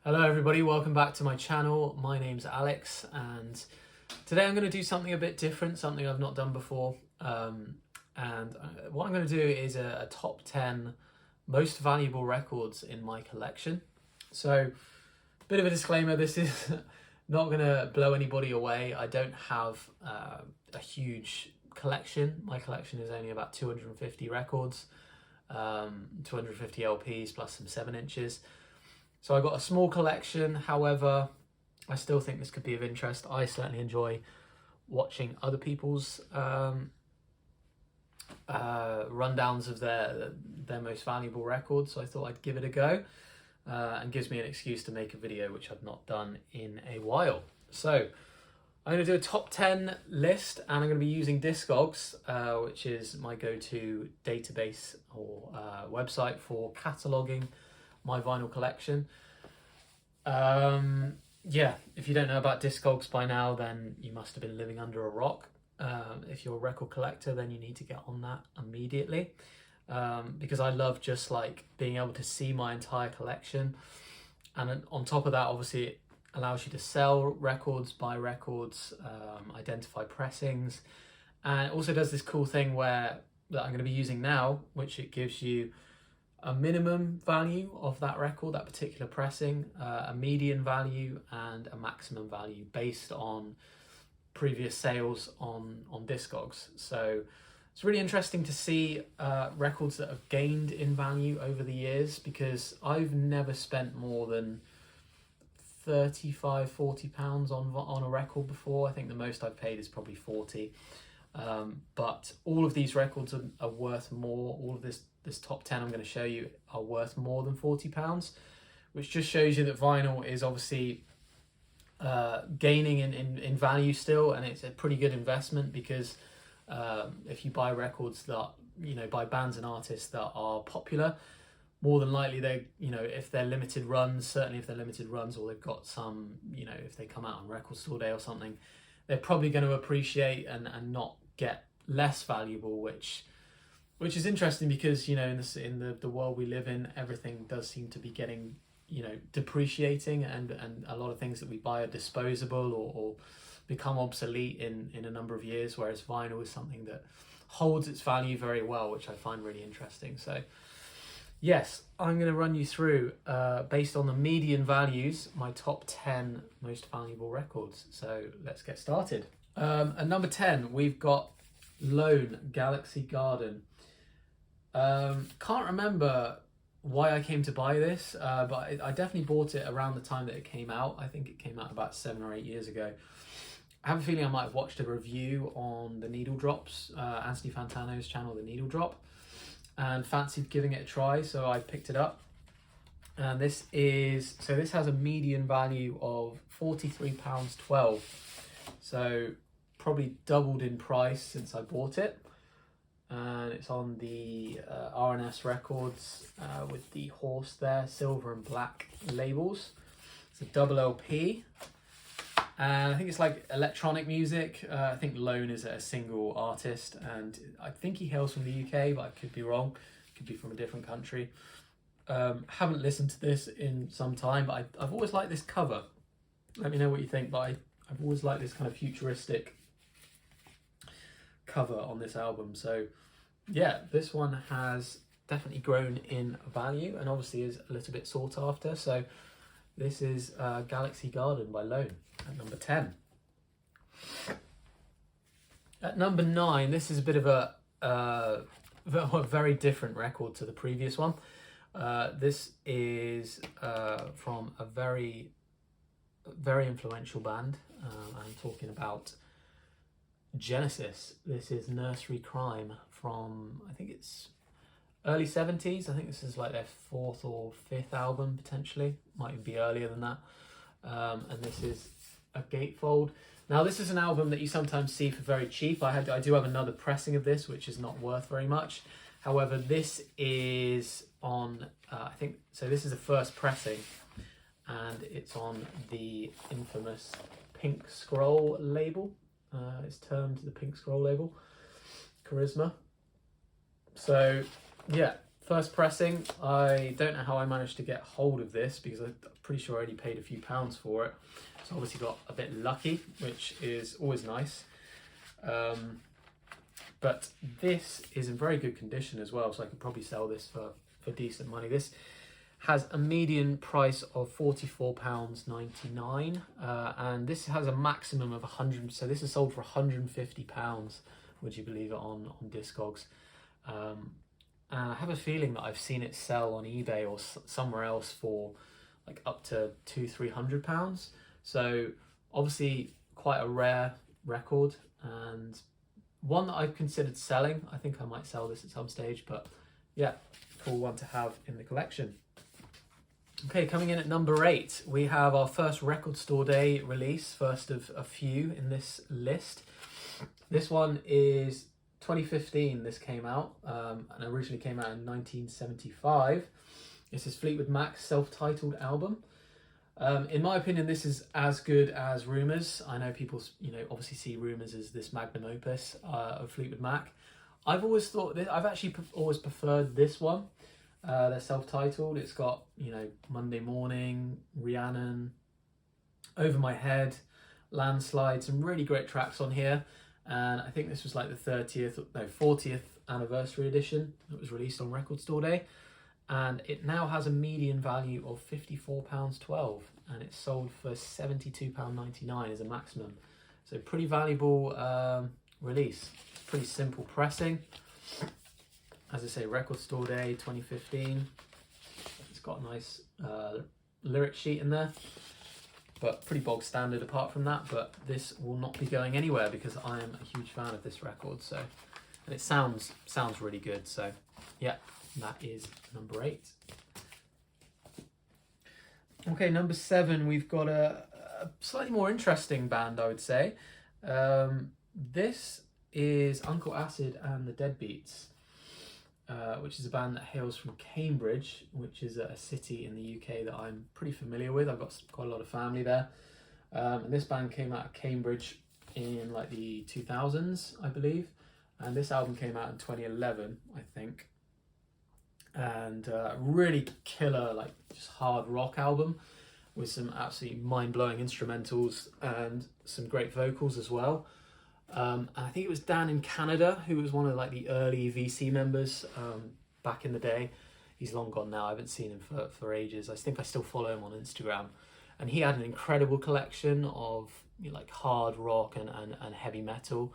Hello everybody, welcome back to my channel. My name's Alex and today I'm going to do something a bit different, something I've not done before. What I'm going to do is a top 10 most valuable records in my collection. So, bit of a disclaimer, this is not going to blow anybody away. I don't have a huge collection. My collection is only about 250 records, 250 LPs plus some 7-inches. So I got a small collection, however, I still think this could be of interest. I certainly enjoy watching other people's rundowns of their most valuable records, so I thought I'd give it a go, and gives me an excuse to make a video, which I've not done in a while. So I'm going to do a top 10 list, and I'm going to be using Discogs, which is my go-to database or website for cataloguing my vinyl collection. Yeah, if you don't know about Discogs by now, then you must have been living under a rock. If you're a record collector, then you need to get on that immediately, because I love just like being able to see my entire collection, and on top of that, obviously it allows you to sell records, buy records, identify pressings, and it also does this cool thing that I'm going to be using now, which it gives you a minimum value of that record, that particular pressing, a median value and a maximum value based on previous sales on Discogs. So it's really interesting to see records that have gained in value over the years, because I've never spent more than £35–40 on a record before. I think the most I've paid is probably 40. But all of these records are worth more. All of this top 10 I'm going to show you are worth more than £40, which just shows you that vinyl is obviously gaining in value still, and it's a pretty good investment, because if you buy records that, by bands and artists that are popular, more than likely if they're limited runs, certainly if they're limited runs, or they've got some, if they come out on Record Store Day or something, they're probably going to appreciate and not get less valuable, which is interesting, because in the world we live in, everything does seem to be getting depreciating, and a lot of things that we buy are disposable or become obsolete in a number of years, whereas vinyl is something that holds its value very well, which I find really interesting. So yes, I'm going to run you through, based on the median values, my top 10 most valuable records. So let's get started. At number 10, we've got Lone Galaxy Garden. Can't remember why I came to buy this, but I definitely bought it around the time that it came out. I think it came out about 7 or 8 years ago. I have a feeling I might have watched a review on the Needle Drops, Anthony Fantano's channel, The Needle Drop, and fancied giving it a try, so I picked it up. And this has a median value of £43.12, so probably doubled in price since I bought it. And it's on the R&S Records with the horse there, silver and black labels. It's a double LP, and I think it's like electronic music. I think Lone is a single artist, and I think he hails from the UK, but I could be wrong. Could be from a different country. Haven't listened to this in some time, but I've always liked this cover. Let me know what you think, but I've always liked this kind of futuristic cover on this album. So yeah, this one has definitely grown in value, and obviously is a little bit sought after. So this is Galaxy Garden by Lone at number 10. At number 9, this is a bit of a very different record to the previous one. This is from a very influential band. I'm talking about Genesis. This is Nursery Crime from, I think it's early 70s. I think this is like their 4th or 5th album, potentially. Might even be earlier than that. And this is a gatefold. Now, this is an album that you sometimes see for very cheap. I do have another pressing of this, which is not worth very much. However, this is on, I think, so this is the first pressing, and it's on the infamous Pink Scroll label. It's termed the Pink Scroll label, Charisma. So yeah, First pressing, I don't know how I managed to get hold of this because I'm pretty sure I already paid a few pounds for it. So obviously got a bit lucky, which is always nice. But this is in very good condition as well, so I could probably sell this for decent money. This has a median price of £44.99, and this has a maximum of 100. So this is sold for £150. Would you believe it, on Discogs? And I have a feeling that I've seen it sell on eBay or somewhere else for like up to £200-300. So obviously quite a rare record, and one that I've considered selling. I think I might sell this at some stage, but yeah, cool one to have in the collection. Okay, coming in at number 8, we have our first Record Store Day release, first of a few in this list. This one is 2015, this came out, and originally came out in 1975. This is Fleetwood Mac's self-titled album. In my opinion, this is as good as Rumours. I know people, obviously see Rumours as this magnum opus of Fleetwood Mac. I've always thought that I've actually always preferred this one. They're self-titled. It's got, Monday Morning, Rhiannon, Over My Head, Landslide, some really great tracks on here. And I think this was like the 40th anniversary edition that was released on Record Store Day. And it now has a median value of £54.12, and it's sold for £72.99 as a maximum. So pretty valuable release. Pretty simple pressing. As I say, Record Store Day 2015. It's got a nice lyric sheet in there, but pretty bog standard apart from that. But this will not be going anywhere because I am a huge fan of this record. So, and it sounds really good. So yeah, that is number 8. Okay, number 7, we've got a slightly more interesting band, I would say. This is Uncle Acid and the Deadbeats, which is a band that hails from Cambridge, which is a city in the UK that I'm pretty familiar with. I've got quite a lot of family there. And this band came out of Cambridge in like the 2000s, I believe. And this album came out in 2011, I think. And really killer, like just hard rock album with some absolutely mind-blowing instrumentals and some great vocals as well. And I think it was Dan in Canada who was one of like the early VC members back in the day. He's long gone now. I haven't seen him for ages. I think I still follow him on Instagram. And he had an incredible collection of like hard rock and heavy metal.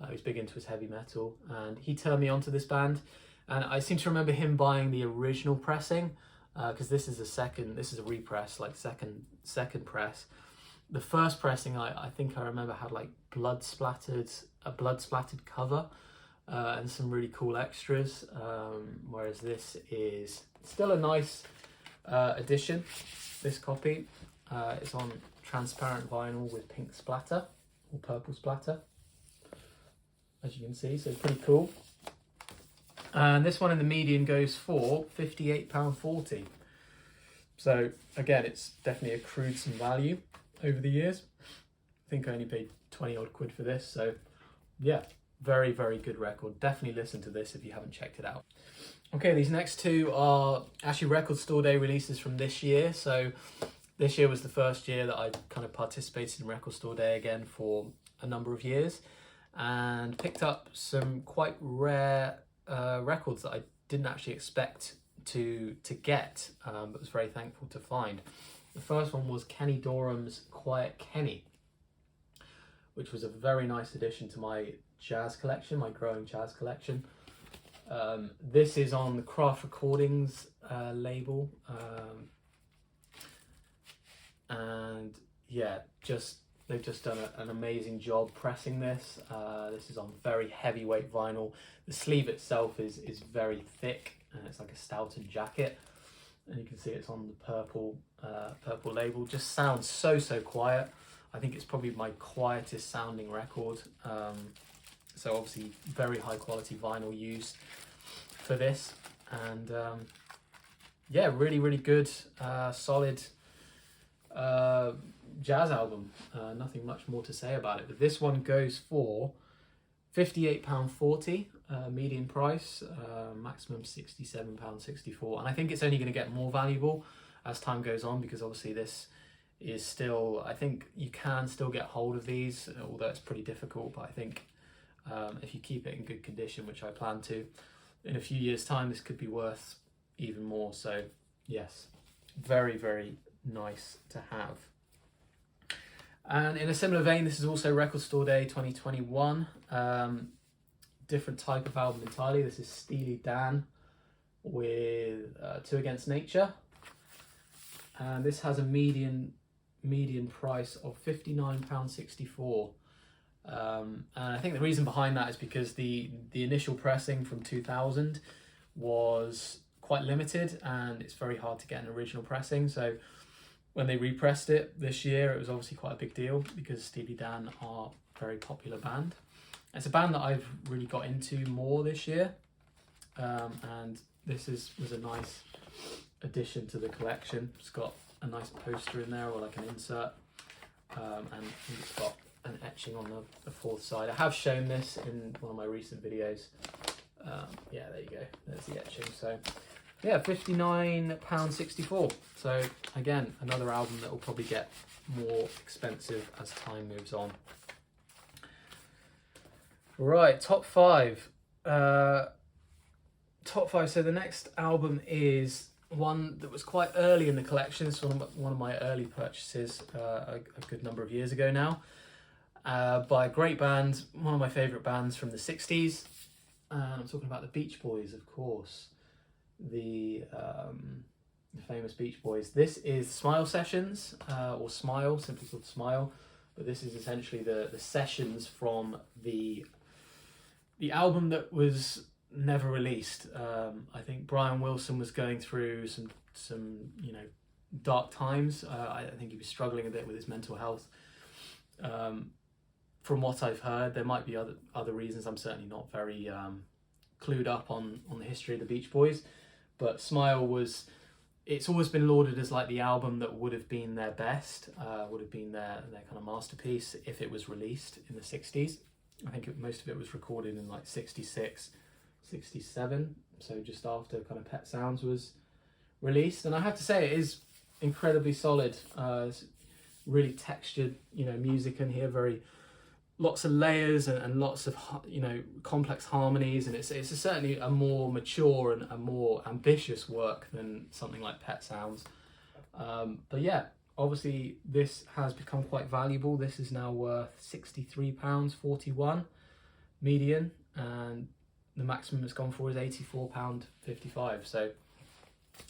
He was big into his heavy metal, and he turned me onto this band. And I seem to remember him buying the original pressing, because this is a repress, like second press. The first pressing, I think I remember, had like a blood splattered cover and some really cool extras. Whereas this is still a nice edition. This copy, it's on transparent vinyl with pink splatter or purple splatter, as you can see. So it's pretty cool. And this one in the median goes for £58.40. So again, it's definitely accrued some value over the years. I think I only paid 20 odd quid for this. So yeah, very, very good record. Definitely listen to this if you haven't checked it out. Okay, these next two are actually Record Store Day releases from this year. So this year was the first year that I kind of participated in Record Store Day again for a number of years, and picked up some quite rare records that I didn't actually expect to get, but was very thankful to find. The first one was Kenny Dorham's Quiet Kenny, which was a very nice addition to my jazz collection, my growing jazz collection. This is on the Craft Recordings label, and yeah, they've just done an amazing job pressing this. This is on very heavyweight vinyl. The sleeve itself is very thick, and it's like a Stoughton jacket. And you can see it's on the purple label. Just sounds so quiet. I think it's probably my quietest sounding record. So obviously very high quality vinyl used for this. And yeah, really good, solid jazz album. Nothing much more to say about it, but this one goes for £58.40, median price, maximum £67.64, and I think it's only going to get more valuable as time goes on, because obviously this is still, I think you can still get hold of these, although it's pretty difficult. But I think if you keep it in good condition, which I plan to, in a few years time this could be worth even more. So yes, very, very nice to have. And in a similar vein, this is also Record Store Day 2021. Different type of album entirely. This is Steely Dan with Two Against Nature, and this has a median price of £59.64. And I think the reason behind that is because the initial pressing from 2000 was quite limited, and it's very hard to get an original pressing. So when they repressed it this year, it was obviously quite a big deal, because Steely Dan are a very popular band. It's a band that I've really got into more this year, and this was a nice addition to the collection. It's got a nice poster in there, or like an insert, and it's got an etching on the fourth side. I have shown this in one of my recent videos. Yeah, there you go, there's the etching. So yeah, £59.64. So again, another album that will probably get more expensive as time moves on. Right, top five. So the next album is one that was quite early in the collection. It's one of my early purchases, a good number of years ago now, by a great band, one of my favourite bands from the 60s. I'm talking about the Beach Boys, of course. The famous Beach Boys. This is Smile Sessions, or Smile, simply called Smile. But this is essentially the sessions from the album that was never released. I think Brian Wilson was going through some dark times. I think he was struggling a bit with his mental health. From what I've heard, there might be other reasons. I'm certainly not very clued up on the history of the Beach Boys, but Smile it's always been lauded as like the album that would have been their best, would have been their kind of masterpiece if it was released in the 60s. I think most of it was recorded in like 66, 67, so just after kind of Pet Sounds was released. And I have to say, it is incredibly solid. It's really textured, music in here, lots of layers and lots of complex harmonies, and it's certainly a more mature and a more ambitious work than something like Pet Sounds. But yeah, obviously this has become quite valuable. This is now worth £63.41 median, and the maximum it's gone for is £84.55. So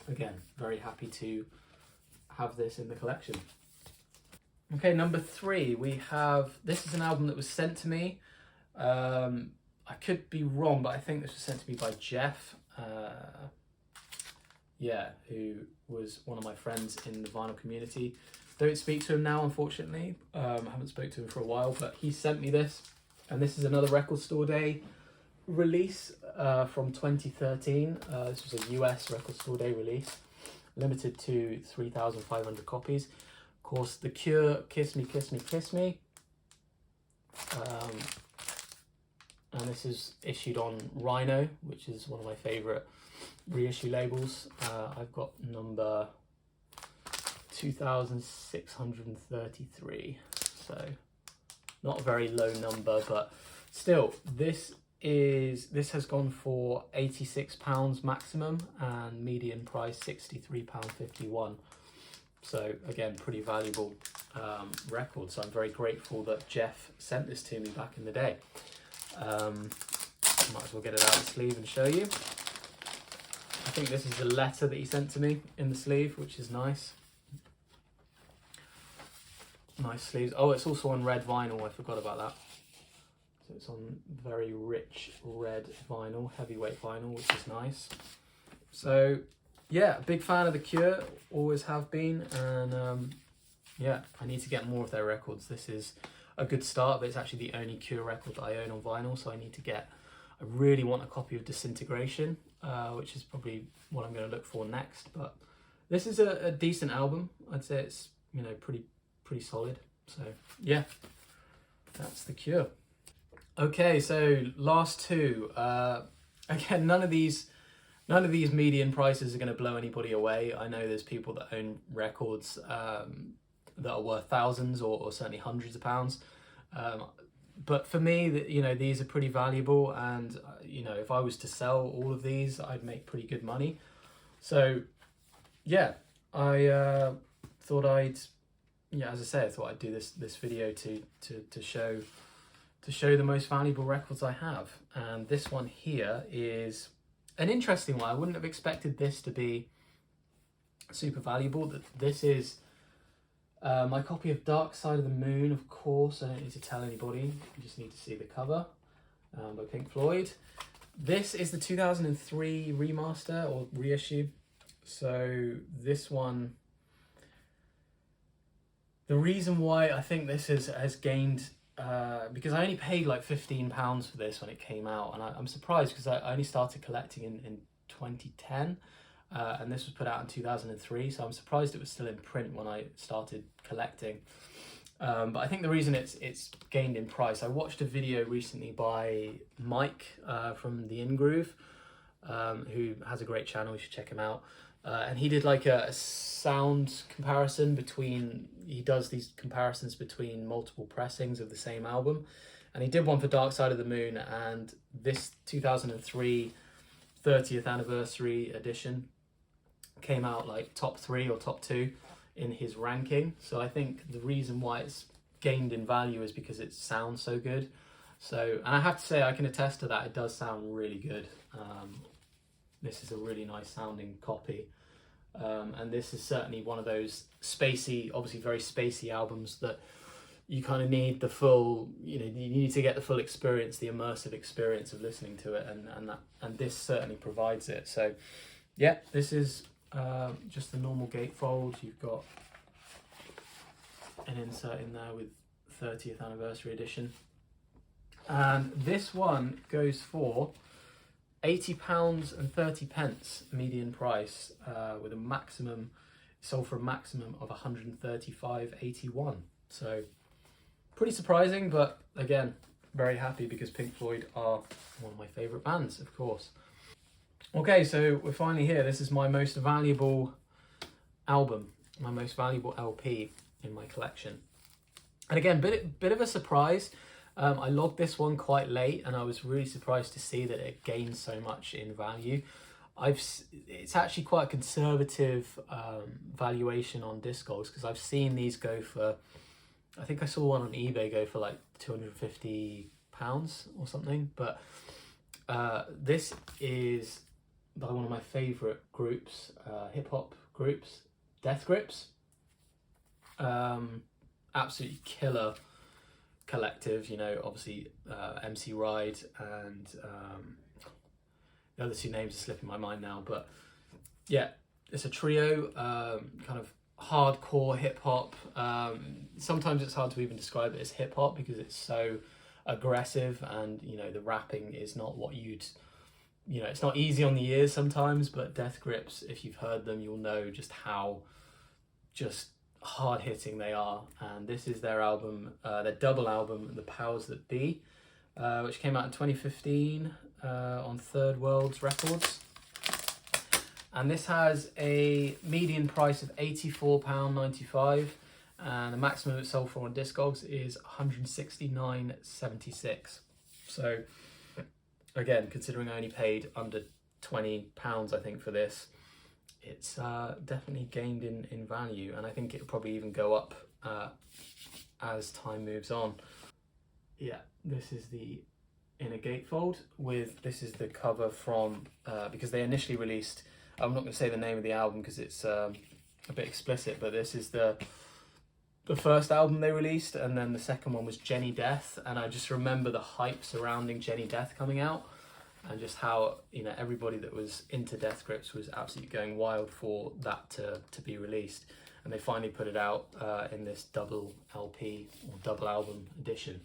again, very happy to have this in the collection. Okay, number 3, we have, this is an album that was sent to me. I could be wrong, but I think this was sent to me by Jeff, who was one of my friends in the vinyl community. Don't speak to him now, unfortunately. I haven't spoke to him for a while, but he sent me this, and this is another Record Store Day release from 2013. This was a US Record Store Day release, limited to 3,500 copies. Of course, The Cure, Kiss Me, Kiss Me, Kiss Me. And this is issued on Rhino, which is one of my favourite reissue labels. I've got number 2,633, so not a very low number, but still, this has gone for £86 maximum, and median price £63.51. So again, pretty valuable record. So I'm very grateful that Jeff sent this to me back in the day. Might as well get it out of the sleeve and show you. I think this is the letter that he sent to me in the sleeve, which is nice. Nice sleeves. Oh, it's also on red vinyl. I forgot about that. So it's on very rich red vinyl, heavyweight vinyl, which is nice. So yeah, big fan of The Cure, always have been, and yeah, I need to get more of their records. This is a good start, but it's actually the only Cure record that I own on vinyl, so I need to get, I really want a copy of Disintegration, which is probably what I'm going to look for next. But this is a decent album. I'd say it's, pretty solid. So yeah, that's The Cure. Okay, so last two. Again, none of these median prices are going to blow anybody away. I know there's people that own records that are worth thousands or certainly hundreds of pounds. But for me, these are pretty valuable, and if I was to sell all of these, I'd make pretty good money. So yeah, I thought I'd, as I say, I thought I'd do this video to show the most valuable records I have. And this one here is an interesting one. I wouldn't have expected this to be super valuable. This is my copy of Dark Side of the Moon, of course. I don't need to tell anybody. You just need to see the cover by Pink Floyd. This is the 2003 remaster or reissue. So this one, the reason why I think this has gained, because I only paid like £15 for this when it came out, and I'm surprised because I only started collecting in 2010, and this was put out in 2003, so I'm surprised it was still in print when I started collecting. But I think the reason it's gained in price, I watched a video recently by Mike from The In Groove, who has a great channel, you should check him out. And he did like a sound comparison between, he does these comparisons between multiple pressings of the same album. And he did one for Dark Side of the Moon, and this 2003 30th anniversary edition came out like top 3 or top 2 in his ranking. So I think the reason why it's gained in value is because it sounds so good. So, and I have to say, I can attest to that, it does sound really good. This is a really nice sounding copy. And this is certainly one of those spacey, obviously very spacey albums that you kind of need the full, you need to get the full experience, the immersive experience of listening to it, and this certainly provides it. So yeah, this is just the normal gatefold. You've got an insert in there with 30th anniversary edition, and this one goes for £80.30 median price, with a maximum, sold for a maximum of 135.81. So pretty surprising, but again, very happy because Pink Floyd are one of my favourite bands, of course. Okay, so we're finally here. This is my most valuable album, my most valuable LP in my collection. And again, bit of a surprise. I logged this one quite late, and I was really surprised to see that it gained so much in value. It's actually quite a conservative valuation on Discogs, because I've seen these go for, I think I saw one on eBay go for like £250 or something. But this is by one of my favourite groups, hip hop groups, Death Grips. Absolutely killer collective, obviously MC Ride and the other two names are slipping my mind now, but yeah, it's a trio, kind of hardcore hip hop. Sometimes it's hard to even describe it as hip hop because it's so aggressive, and the rapping is not what it's not easy on the ears sometimes. But Death Grips, if you've heard them, you'll know just how hard hitting they are. And this is their album, their double album, The Powers That Be, which came out in 2015 on Third World's Records. And this has a median price of £84.95, and the maximum it's sold for on Discogs is £169.76. So again, considering I only paid under £20, I think, for this, it's definitely gained in value, and I think it'll probably even go up as time moves on. Yeah, this is the inner gatefold this is the cover from, because they initially released, I'm not going to say the name of the album because it's a bit explicit, but this is the first album they released, and then the second one was Jenny Death, and I just remember the hype surrounding Jenny Death coming out, and just how everybody that was into Death Grips was absolutely going wild for that to be released, and they finally put it out in this double LP or double album edition.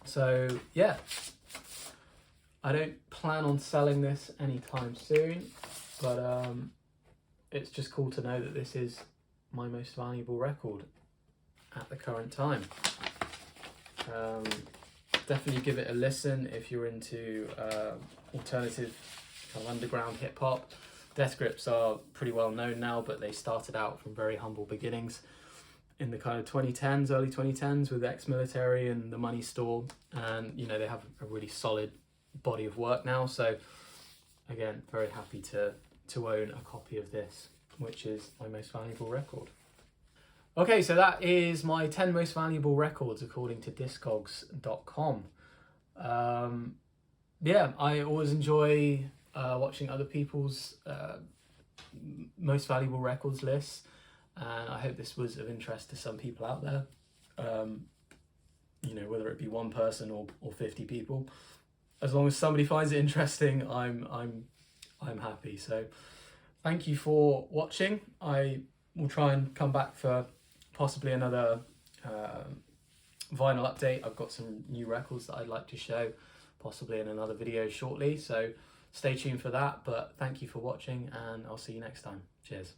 So yeah, I don't plan on selling this anytime soon, but it's just cool to know that this is my most valuable record at the current time. definitely give it a listen if you're into alternative kind of underground hip hop. Death Grips are pretty well known now, but they started out from very humble beginnings in the kind of 2010s, early 2010s, with Ex-Military and The Money Store, and you know, they have a really solid body of work now. So again, very happy to own a copy of this, which is my most valuable record. Okay, so that is my 10 most valuable records according to Discogs.com. Yeah, I always enjoy watching other people's most valuable records lists, and I hope this was of interest to some people out there. You know, whether it be one person or 50 people, as long as somebody finds it interesting, I'm happy. So thank you for watching. I will try and come back for possibly another vinyl update. I've got some new records that I'd like to show, possibly in another video shortly, so stay tuned for that. But thank you for watching, and I'll see you next time. Cheers.